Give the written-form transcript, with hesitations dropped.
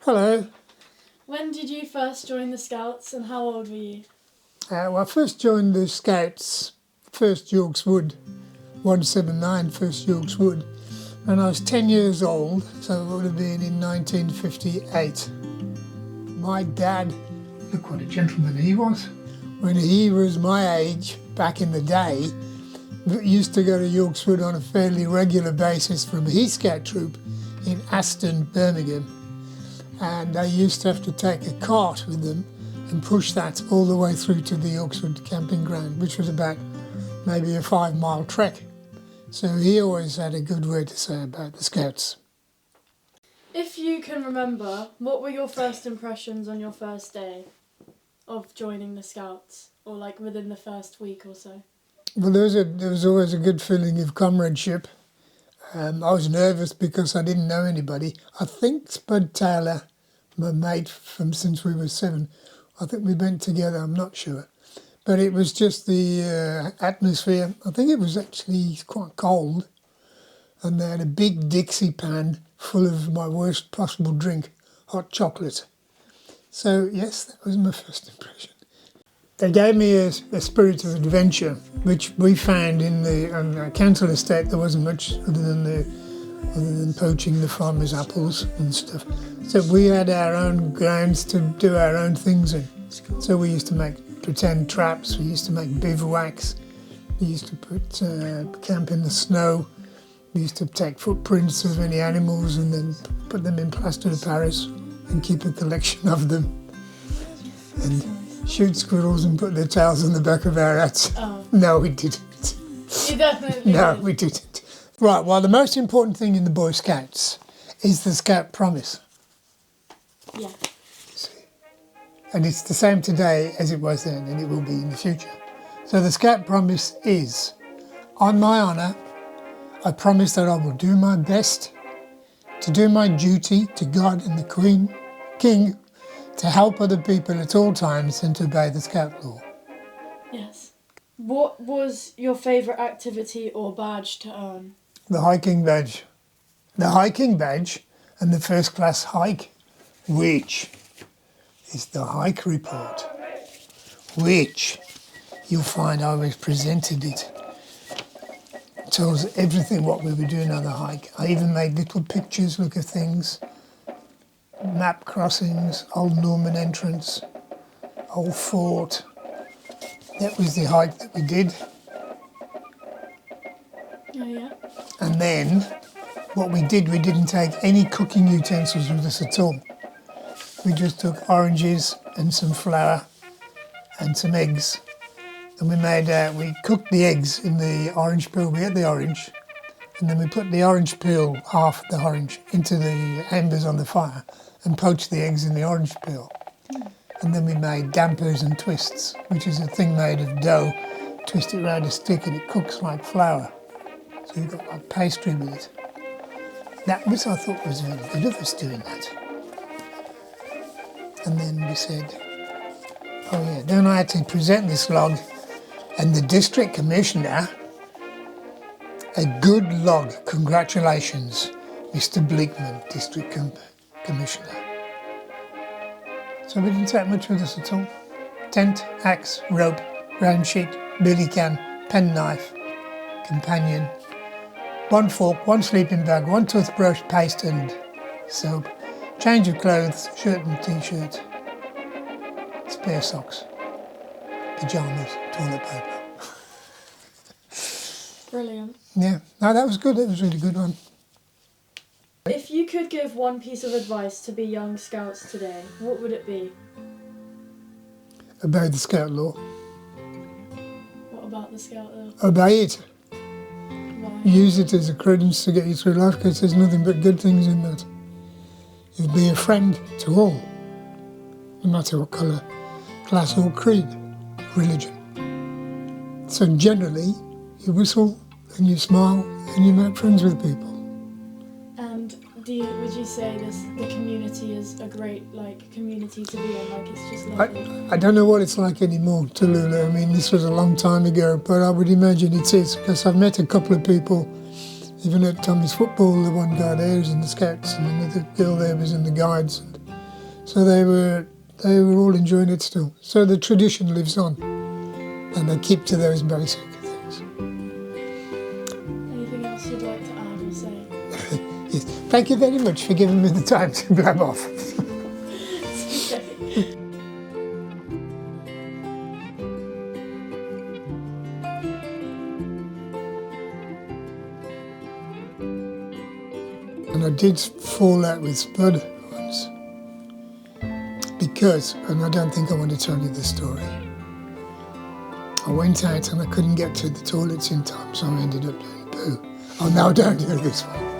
Hello. When did you first join the Scouts and how old were you? Well, I first joined the Scouts, First Yorks Wood, 179 First Yorks Wood, and I was 10 years old, so it would have been in 1958. My dad, look what a gentleman he was. When he was my age, back in the day, used to go to Yorks Wood on a fairly regular basis from his Scout troop in Aston, Birmingham. And they used to have to take a cart with them and push that all the way through to the Yorks Wood camping ground, which was about maybe a 5-mile trek. So he always had a good word to say about the Scouts. If you can remember, what were your first impressions on your first day of joining the Scouts, or like within the first week or so? Well, there was always a good feeling of comradeship. I was nervous because I didn't know anybody. I think Spud Taylor, my mate from since we were 7, I think we went together, I'm not sure. But it was just the atmosphere. I think it was actually quite cold. And they had a big Dixie pan full of my worst possible drink, hot chocolate. So, yes, that was my first impression. They gave me a spirit of adventure, which we found on the council estate. There wasn't much other than poaching the farmers' apples and stuff. So we had our own grounds to do our own things in. So we used to make pretend traps, we used to make bivouacs, we used to put camp in the snow, we used to take footprints of any animals and then put them in plaster of Paris and keep a collection of them. And shoot squirrels and put their tails on the back of our hats. Oh. No, we didn't. You definitely No, did. we didn't. Right, well, the most important thing in the Boy Scouts is the Scout Promise. Yeah. And it's the same today as it was then, and it will be in the future. So the Scout Promise is, on my honour, I promise that I will do my best to do my duty to God and the Queen, King, to help other people at all times and to obey the Scout law. Yes. What was your favourite activity or badge to earn? The hiking badge. The hiking badge and the first class hike, which is the hike report, which you'll find I was presented it. It tells everything what we were doing on the hike. I even made little pictures, look at things, map crossings, old Norman entrance, old fort. That was the hike that we did. Oh yeah. And then what we did, we didn't take any cooking utensils with us at all. We just took oranges and some flour and some eggs. And we cooked the eggs in the orange peel. We had the orange. And then we put the orange peel, half the orange, into the embers on the fire and poached the eggs in the orange peel. And then we made dampers and twists, which is a thing made of dough. Twist it around a stick and it cooks like flour. So you've got like pastry with it. That was, I thought, was very good of us doing that. And then we said, oh yeah, then I had to present this log, and the district commissioner, a good log, congratulations, Mr. Bleakman, district commissioner. So we didn't take much with us at all. Tent, axe, rope, round sheet, billy can, penknife, companion, one fork, one sleeping bag, one toothbrush, paste and soap, change of clothes, shirt and t-shirt, spare socks, pyjamas, toilet paper. Brilliant. Yeah, no, that was good. That was a really good one. If you could give one piece of advice to be young Scouts today, what would it be? Obey the Scout law. What about the Scout law? Obey it. Why? Use it as a credence to get you through life, because there's nothing but good things in that. You'll be a friend to all, no matter what colour, class or creed, religion. So generally, you whistle and you smile and you make friends with people. And would you say the community is a great community to be in? Like it's just lovely. I don't know what it's like anymore, Tallulah. I mean, this was a long time ago, but I would imagine it is, because I've met a couple of people, even at Tommy's football, the one guy there was in the Scouts and another girl there was in the Guides. And So they were all enjoying it still. So the tradition lives on, and they keep to those basic things. Anything else you'd like to add or say? Yes. Thank you very much for giving me the time to blab off. It's okay. And I did fall out with Spud once because, and I don't think I want to tell you the story, I went out and I couldn't get to the toilets in time, so I ended up doing poo. Oh, no, don't do this one.